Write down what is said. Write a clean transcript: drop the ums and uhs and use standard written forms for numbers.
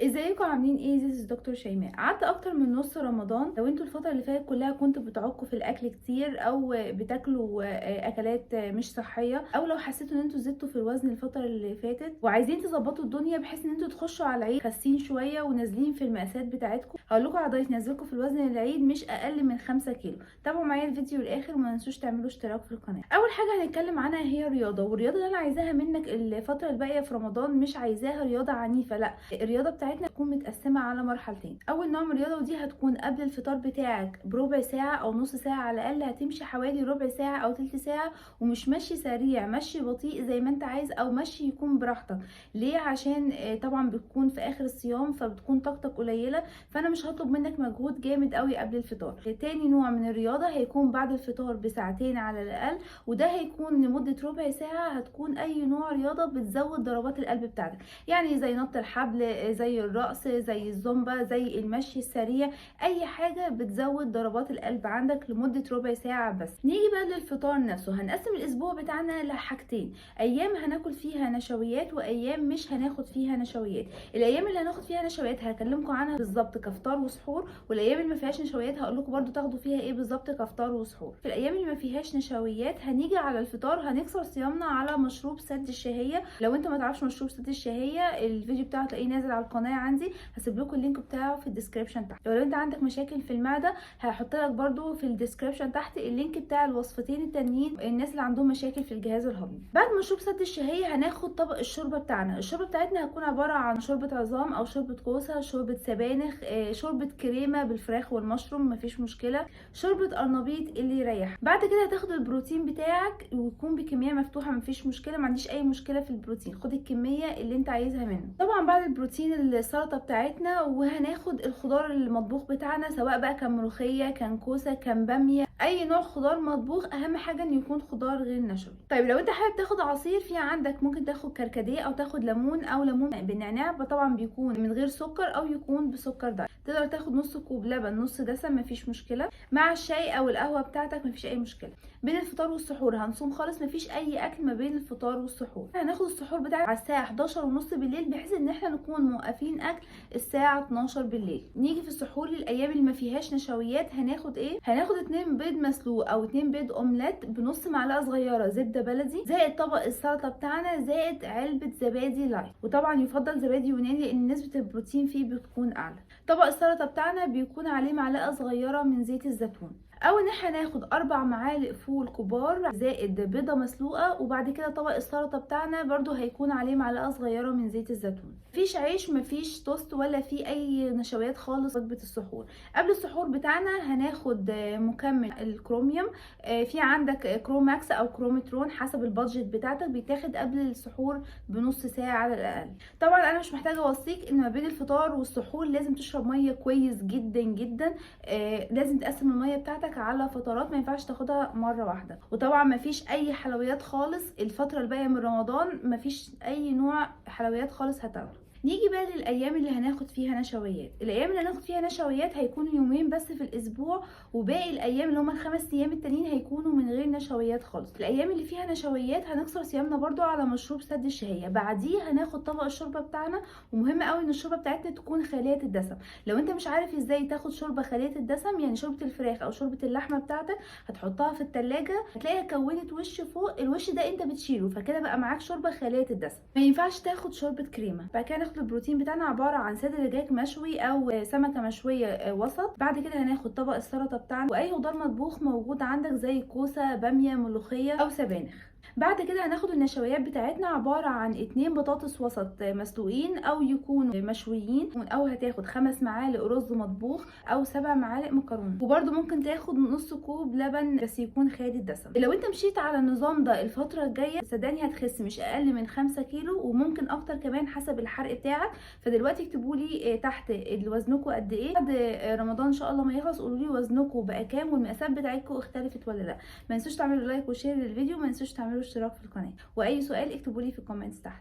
ازيكم عاملين ايه؟ This is دكتور شيماء. قعدت اكتر من نص رمضان. لو انتوا الفتره اللي فاتت كلها كنتوا بتعكوا في الاكل كتير او بتاكلوا اكلات مش صحيه، او لو حسيتوا ان انتوا زدتوا في الوزن الفتره اللي فاتت وعايزين تظبطوا الدنيا بحيث ان انتوا تخشوا على العيد خاسين شويه ونازلين في المقاسات بتاعتكم، هقول لكم على دايت ينزلكم في الوزن العيد مش اقل من 5 كيلو. تابعوا معايا الفيديو للاخر وما تنسوش تعملوا اشتراك في القناه. اول حاجه هنتكلم عنها هي الرياضه، والرياضه اللي انا عايزاها منك الفتره الباقيه في رمضان مش عايزاها رياضه عنيفه، لا، الرياضه بتاعتنا تكون متقسمه على مرحلتين. اول نوع من الرياضه ودي هتكون قبل الفطار بتاعك بربع ساعه او نص ساعه على الاقل، هتمشي حوالي ربع ساعه او تلت ساعه، ومش مشي سريع، مشي بطيء زي ما انت عايز، او مشي يكون براحتك. ليه؟ عشان طبعا بتكون في اخر الصيام فبتكون طاقتك قليله، فانا مش هطلب منك مجهود جامد قوي قبل الفطار. تاني نوع من الرياضه هيكون بعد الفطار بساعتين على الاقل، وده هيكون لمده ربع ساعه. هتكون اي نوع رياضه بتزود ضربات القلب بتاعتك، يعني زي نط الحبل، زي الرقص، زي الزومبا، زي المشي السريع، اي حاجه بتزود ضربات القلب عندك لمده ربع ساعه بس. نيجي بقى للفطار نفسه. هنقسم الاسبوع بتاعنا لحاجتين: ايام هناكل فيها نشويات وايام مش هناخد فيها نشويات. الايام اللي هناخد فيها نشويات هكلمكم عنها بالظبط كفطار وسحور، والايام اللي ما فيهاش نشويات هقول لكم برده تاخدوا فيها ايه بالظبط كفطار وسحور. في الايام اللي ما فيهاش نشويات هنيجي على الفطار هنكسر صيامنا على مشروب سد الشهيه. لو انت ما تعرفش مشروب سد الشهيه، الفيديو بتاعه تلاقيه نازل على القناه عندي، هسيب لكم اللينك بتاعه في الديسكربشن تحت. لو انت عندك مشاكل في المعده هحط لك برده في الديسكربشن تحت اللينك بتاع الوصفتين التانيين الناس اللي عندهم مشاكل في الجهاز الهضمي. بعد مشروب سد الشهيه هناخد طبق الشوربه بتاعنا. الشوربه بتاعتنا هتكون عباره عن شوربه عظام او شوربه كوسه، شوربه سبانخ، شوربه كريمه بالفراخ والمشروم مفيش مشكله، شوربه قرنبيط اللي يريح. بعد كده هتاخد البروتين بتاعك ويكون بكميه مفتوحه مفيش مشكله، ما عنديش اي مشكله في البروتين، خد الكميه اللي انت عايزها منه. طبعا بعد البروتين السلطه بتاعتنا، وهناخد الخضار المطبوخ بتاعنا سواء بقى كان ملوخيه كان كوسه كان باميه، اي نوع خضار مطبوخ، اهم حاجه انه يكون خضار غير نشوي. طيب لو انت حابب تاخد عصير، في عندك ممكن تاخد كركديه او تاخد ليمون او ليمون بالنعناع، طبعا بيكون من غير سكر او يكون بسكر دايت. تقدر تاخد نص كوب لبن نص دسم مفيش مشكله، مع الشاي او القهوه بتاعتك مفيش اي مشكله. بين الفطار والسحور هنصوم خالص، مفيش اي اكل ما بين الفطار والسحور. هناخد السحور بتاعنا على الساعه 11 ونص بالليل، بحيث ان احنا نكون موقفين اكل الساعه 12 بالليل. نيجي في السحور للايام اللي ما فيهاش نشويات هناخد ايه؟ هناخد 2 بيض مسلوق او 2 بيض اومليت بنص معلقه صغيره زبده بلدي، زائد طبق السلطه بتاعنا، زائد علبه زبادي لايت، وطبعا يفضل زبادي يوناني لان نسبه البروتين فيه بتكون اعلى. طبق السلطه بتاعنا بيكون عليه معلقه صغيره من زيت الزيتون، او ان احنا ناخد 4 معالق فول كبار زائد بيضه مسلوقه. وبعد كده طبق السلطه بتاعنا برده هيكون عليه معلقه صغيره من زيت الزيتون. مفيش عيش مفيش توست ولا في اي نشويات خالص. وجبه السحور قبل السحور بتاعنا هناخد مكمل الكروميوم، في عندك كروماكس او كرومترون حسب البادجت بتاعتك، بيتاخد قبل السحور بنص ساعه على الاقل. طبعا انا مش محتاجه اوصيك ان ما بين الفطار والسحور لازم تشرب ميه كويس جدا جدا، لازم تقسم الميه بتاعتك على فترات، ما ينفعش تاخدها مره واحده. وطبعا ما فيش اي حلويات خالص الفتره الباقيه من رمضان، ما فيش اي نوع حلويات خالص هتاخده. نيجي بقى للايام اللي هناخد فيها نشويات. الايام اللي هناخد فيها نشويات هيكونوا يومين بس في الاسبوع، وباقي الايام اللي هم ال5 ايام التانيين هيكونوا من غير نشويات خالص. الايام اللي فيها نشويات هنكسر صيامنا برضو على مشروب سد الشهيه، بعديه هناخد طبق الشوربه بتاعنا. ومهم قوي ان الشوربه بتاعتنا تكون خاليه الدسم. لو انت مش عارف ازاي تاخد شوربه خاليه الدسم، يعني شوربه الفراخ او شوربه اللحمه بتاعتك، هتحطها في التلاجة هتلاقيها كونت وش فوق، الوش ده انت بتشيله، فكده بقى معاك شوربه خاليه الدسم. ما ينفعش تاخد شوربه كريمه. بعد كده ناخد البروتين بتاعنا عباره عن صدر دجاج مشوي او سمكه مشويه وسط. بعد كده هناخد طبق السلطه بتاعنا واي خضار مطبوخ موجود عندك زي كوسه باميه ملوخيه او سبانخ. بعد كده هناخد النشويات بتاعتنا عبارة عن 2 بطاطس وسط مسلوقين او يكونوا مشويين، او هتاخد 5 معالق رز مطبوخ او 7 معالق مكرونة، وبرده ممكن تاخد نص كوب لبن بس يكون خالي الدسم. لو انت مشيت على النظام ده الفترة الجاية صدقني هتخس مش اقل من 5 كيلو وممكن اكتر كمان حسب الحرق بتاعك. فدلوقتي اكتبوا لي تحت وزنكم قد ايه. بعد رمضان ان شاء الله ما يخلص قولوا لي وزنكم بقى كام والمقاسات بتاعتكم اختلفت ولا لا. ما تنسوش تعملوا لايك وشير للفيديو، ما تنسوش تعملوا اشتراك في القناه، واي سؤال اكتبوا لي في الكومنتس تحت.